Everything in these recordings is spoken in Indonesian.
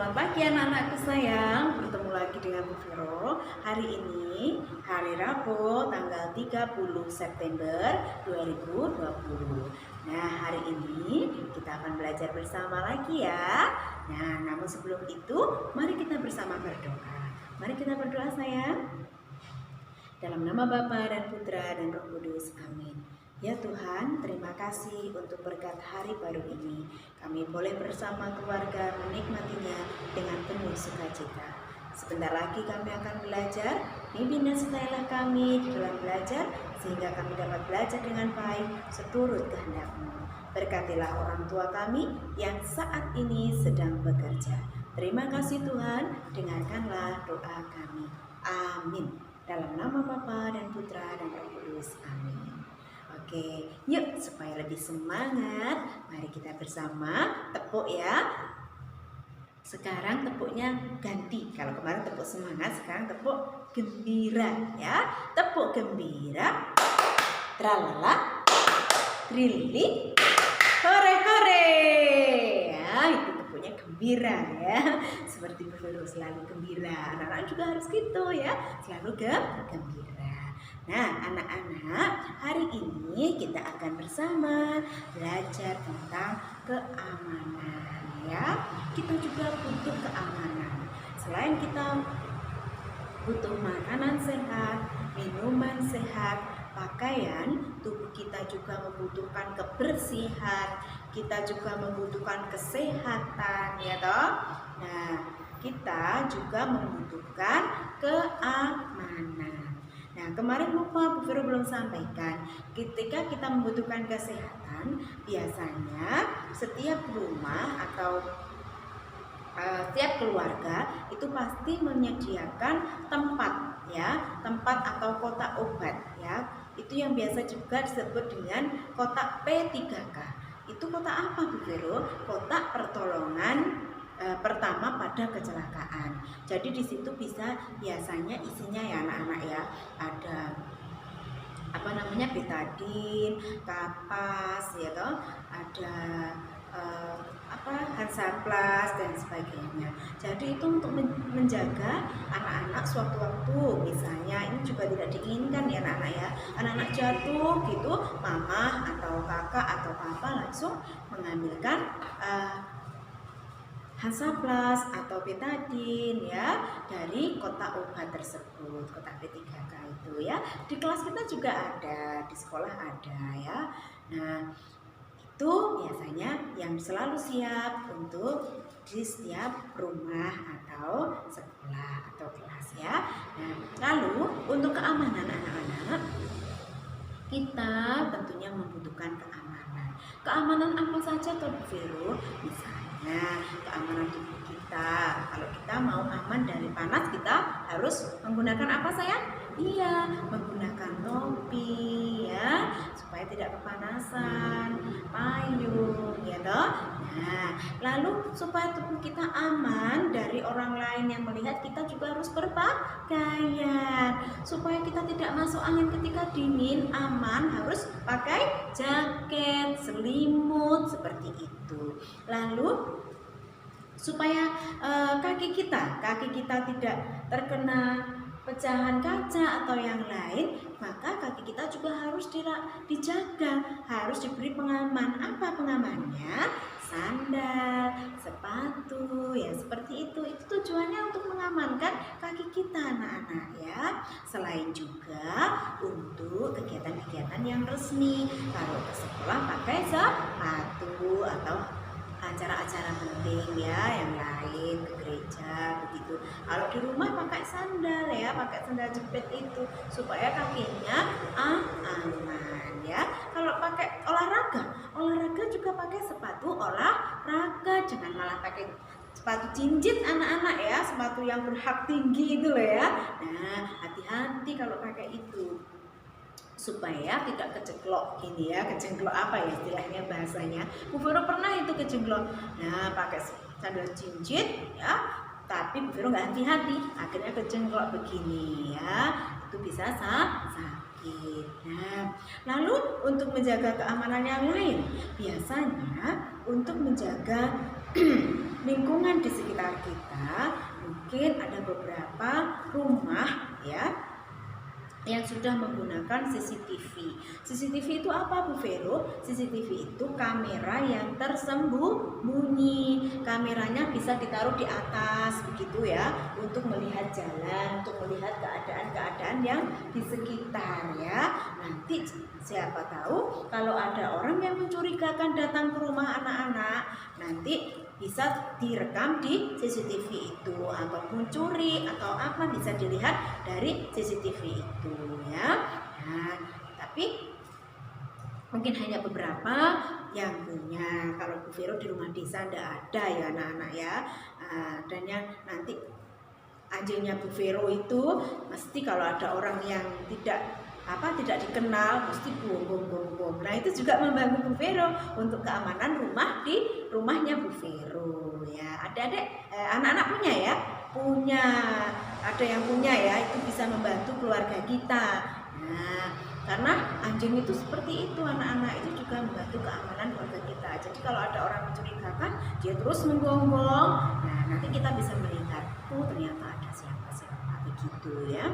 Selamat pagi anak-anakku sayang, bertemu lagi dengan Bu Vero. Hari ini hari Rabu tanggal 30 September 2020. Nah, hari ini kita akan belajar bersama lagi ya. Nah, namun sebelum itu mari kita bersama berdoa. Mari kita berdoa sayang. Dalam nama Bapa dan Putra dan Roh Kudus, amin. Ya Tuhan, terima kasih untuk berkat hari baru ini. Kami boleh bersama keluarga menikmatinya dengan penuh sukacita. Sebentar lagi kami akan belajar, pimpin dan sertailah kami di dalam belajar, sehingga kami dapat belajar dengan baik seturut kehendak-Mu. Berkatilah orang tua kami yang saat ini sedang bekerja. Terima kasih Tuhan, dengarkanlah doa kami. Amin. Dalam nama Bapa dan Putra dan Roh Kudus, amin. Oke, yuk supaya lebih semangat, mari kita bersama tepuk ya. Sekarang tepuknya ganti. Kalau kemarin tepuk semangat, sekarang tepuk gembira ya. Tepuk gembira. Tralala, trilili, hore hore. Ya, itu tepuknya gembira ya. Seperti betul selalu gembira. Anak-anak juga harus gitu ya, selalu gembira. Nah, anak-anak, hari ini kita akan bersama belajar tentang keamanan ya. Kita juga butuh keamanan. Selain kita butuh makanan sehat, minuman sehat, pakaian, tubuh kita juga membutuhkan kebersihan, kita juga membutuhkan kesehatan ya toh. Nah, kita juga membutuhkan keamanan. Nah, kemarin lupa Bu Vero belum sampaikan, ketika kita membutuhkan kesehatan, biasanya setiap rumah atau setiap keluarga itu pasti menyediakan tempat ya, tempat atau kotak obat ya. Itu yang biasa juga disebut dengan kotak P3K. Itu kotak apa Bu Vero? Kotak pertolongan pertama pada kecelakaan. Jadi di situ bisa biasanya isinya ya anak-anak ya, ada apa namanya betadin, kapas ya toh, ada Hansaplast dan sebagainya. Jadi itu untuk menjaga anak-anak suatu-waktu, misalnya ini juga tidak diinginkan ya anak-anak ya, anak-anak jatuh gitu, mama atau kakak atau papa langsung mengambilkan Hansaplast atau betadin ya dari kotak obat tersebut, kotak P3K itu ya. Di kelas kita juga ada, di sekolah ada ya. Nah, itu biasanya yang selalu siap untuk di setiap rumah atau sekolah atau kelas ya. Nah, lalu untuk keamanan anak-anak, kita tentunya membutuhkan keamanan. Keamanan apa saja tuh Bu Vero? Misalnya keamanan tubuh kita. Kalau kita mau aman dari panas, kita harus menggunakan apa sayang? Iya, menggunakan topi ya, supaya tidak kepanasan, payung ya toh. Nah, lalu supaya tubuh kita aman dari orang lain yang melihat, kita juga harus berpakaian supaya kita tidak masuk angin ketika dingin, aman harus pakai jaket, selimut seperti itu. Lalu supaya kaki kita tidak terkena pecahan kaca atau yang lain, maka kaki kita juga harus dijaga, harus diberi pengaman. Apa pengamannya? Sandal, sepatu, ya seperti itu. Itu tujuannya untuk mengamankan kaki kita anak-anak ya. Selain juga untuk kegiatan-kegiatan yang resmi, kalau ke sekolah pakai sepatu atau acara-acara penting ya yang lain, ke gereja begitu. Kalau di rumah pakai sandal ya, pakai sandal jepit itu supaya kakinya aman ya. Kalau pakai olahraga juga pakai sepatu olahraga, jangan malah pakai sepatu jinjit anak-anak ya, sepatu yang berhak tinggi itu loh ya. Nah, hati-hati kalau pakai itu, supaya tidak keceklok ini ya. Keceklok apa ya istilahnya bahasanya? Bu Vero pernah itu keceklok. Nah, pakai sandal jinjit ya, tapi Bu Vero nggak hati-hati, akhirnya keceklok begini ya. Itu bisa sakit. Nah, lalu untuk menjaga keamanan yang lain, biasanya untuk menjaga lingkungan di sekitar kita, mungkin ada beberapa rumah ya yang sudah menggunakan CCTV. CCTV itu apa, Bu Vero? CCTV itu kamera yang tersembunyi. Kameranya bisa ditaruh di atas begitu ya, untuk melihat jalan, untuk melihat keadaan-keadaan yang di sekitar ya. Nanti siapa tahu kalau ada orang yang mencurigakan datang ke rumah anak-anak, nanti bisa direkam di CCTV itu, ataupun curi atau apa bisa dilihat dari CCTV itu ya. Nah, tapi mungkin hanya beberapa yang punya. Kalau Bu Vero di rumah desa tidak ada ya anak-anak ya. Dan yang nanti anjingnya Bu Vero itu mesti kalau ada orang yang tidak dikenal mesti bom. Nah itu juga membantu Bu Vero untuk keamanan rumah di rumahnya Bu Vero ya. Adik-adik anak-anak punya ada yang punya ya, itu bisa membantu keluarga kita. Nah karena anjing itu seperti itu, anak-anak itu juga membantu keamanan keluarga kita. Jadi kalau ada orang mencurigakan, dia terus menggonggong, nah nanti kita bisa melihat, oh ternyata ada siapa begitu ya.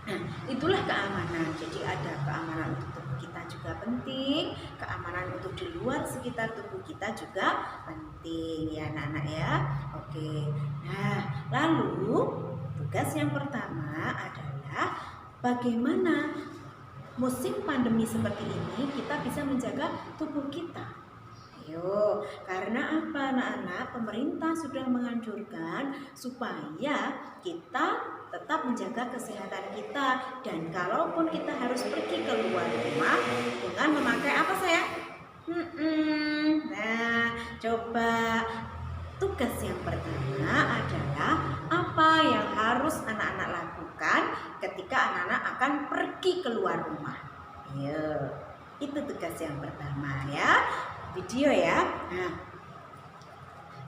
Nah, itulah keamanan. Jadi ada keamanan untuk tubuh kita juga penting, keamanan untuk di luar sekitar tubuh kita juga penting ya anak-anak ya. Oke. Nah, lalu tugas yang pertama adalah bagaimana musim pandemi seperti ini kita bisa menjaga tubuh kita. Ayo, karena apa anak-anak? Pemerintah sudah menganjurkan supaya kita tetap menjaga kesehatan kita, dan kalaupun kita harus pergi keluar rumah dengan memakai apa sayang? Nah, coba tugas yang pertama adalah apa yang harus anak-anak lakukan ketika anak-anak akan pergi keluar rumah. Ayo, itu tugas yang pertama ya. Video ya. Nah,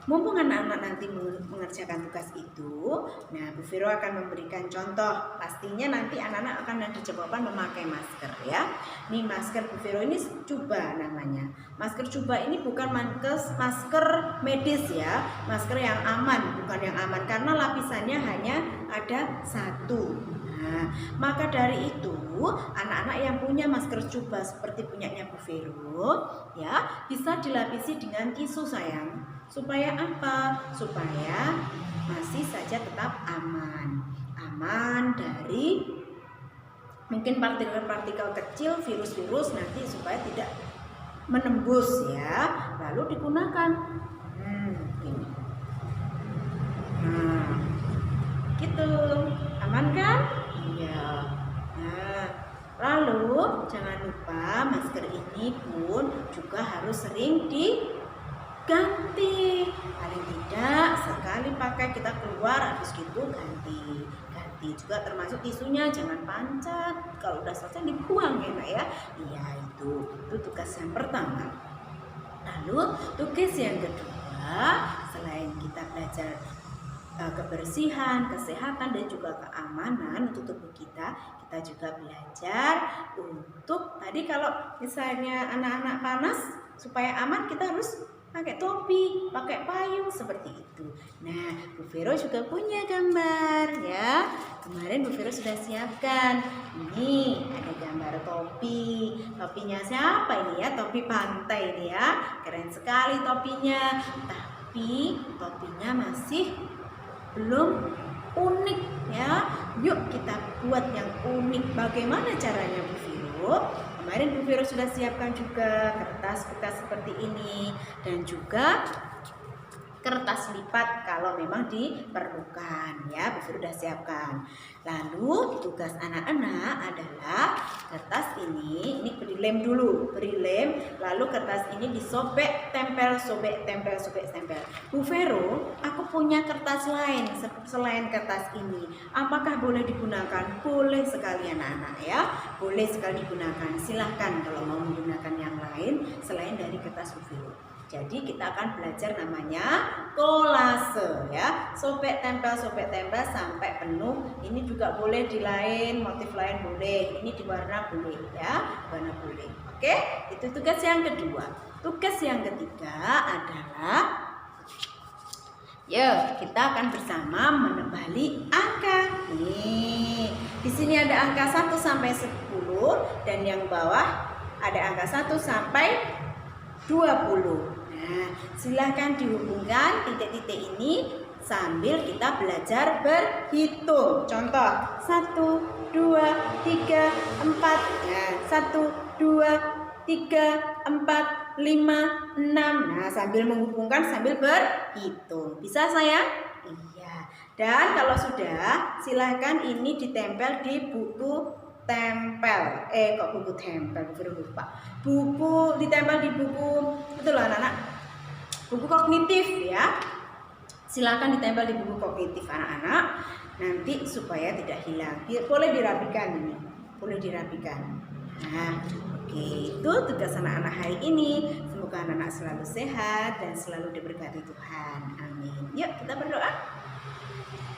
mumpung anak-anak nanti mengerjakan tugas itu, nah Bu Vero akan memberikan contoh. Pastinya nanti anak-anak akan dijawaban memakai masker ya. Nih masker Bu Vero ini Cuba namanya. Masker Cuba ini bukan masker medis ya, masker yang aman, bukan yang aman karena lapisannya hanya ada satu. Nah, maka dari itu anak-anak yang punya masker Cuba seperti punyanya Bu Vero ya, bisa dilapisi dengan tisu sayang. Supaya apa? Supaya masih saja tetap aman. Aman dari mungkin partikel-partikel kecil, virus-virus nanti supaya tidak menembus ya. Lalu digunakan gini. Nah, gitu. Aman kan? Iya. Nah, lalu jangan lupa masker ini pun juga harus sering diganti. Paling tidak sekali pakai kita keluar, habis gitu ganti juga, termasuk tisunya jangan pancat. Kalau udah selesai dibuang ya nak ya. Iya itu tugas yang pertama. Lalu tugas yang kedua, selain kita belajar kebersihan, kesehatan dan juga keamanan untuk tubuh kita juga belajar untuk tadi kalau misalnya anak-anak panas supaya aman kita harus pakai topi, pakai payung seperti itu. Nah, Bu Vero juga punya gambar ya. Kemarin Bu Vero sudah siapkan. Ini ada gambar topi. Topinya siapa ini ya? Topi pantai ini ya. Keren sekali topinya. Tapi topinya masih belum unik ya. Yuk kita buat yang unik. Bagaimana caranya Bu Vero? Kemarin Bu Vero sudah siapkan juga kertas bekas seperti ini dan juga kertas lipat kalau memang diperlukan ya. Bu Vero sudah siapkan. Lalu tugas anak-anak adalah kertas ini beri dulu, lalu kertas ini disobek, tempel. Bu Vero, aku punya kertas lain selain kertas ini. Apakah boleh digunakan? Boleh sekali anak-anak ya, boleh sekali digunakan. Silahkan kalau mau menggunakan yang lain selain dari kertas Bu Vero. Jadi kita akan belajar namanya kolase ya. Sobek tempel sampai penuh. Ini juga boleh di lain, motif lain boleh. Ini di warna boleh ya, warna boleh. Oke, itu tugas yang kedua. Tugas yang ketiga adalah Yuk, kita akan bersama menebali angka. Nih, di sini ada angka 1 sampai 10 dan yang bawah ada angka 1 sampai 20. Nah, silahkan dihubungkan titik-titik ini sambil kita belajar berhitung. Contoh, 1, 2, 3, 4. Nah, 1, 2, 3, 4, 5, 6. Nah, sambil menghubungkan sambil berhitung. Bisa sayang? Iya. Dan kalau sudah, silahkan ini ditempel di buku tempel. Kok buku tempel? Lupa. Buku ditempel di buku, itu loh anak-anak. Buku kognitif ya. Silahkan ditempel di buku kognitif anak-anak. Nanti supaya tidak hilang. Boleh dirapikan ini. Boleh dirapikan. Nah, oke, itu tugas anak-anak hari ini. Semoga anak-anak selalu sehat dan selalu diberkati Tuhan. Amin. Yuk kita berdoa.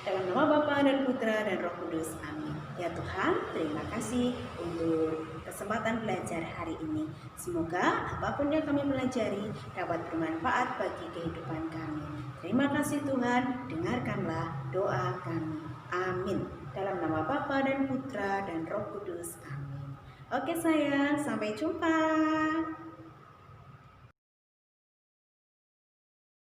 Dalam nama Bapa dan Putra dan Roh Kudus. Amin. Ya Tuhan, terima kasih untuk kesempatan belajar hari ini. Semoga apapun yang kami pelajari dapat bermanfaat bagi kehidupan kami. Terima kasih Tuhan, dengarkanlah doa kami. Amin. Dalam nama Bapa dan Putra dan Roh Kudus. Amin. Oke sayang, sampai jumpa.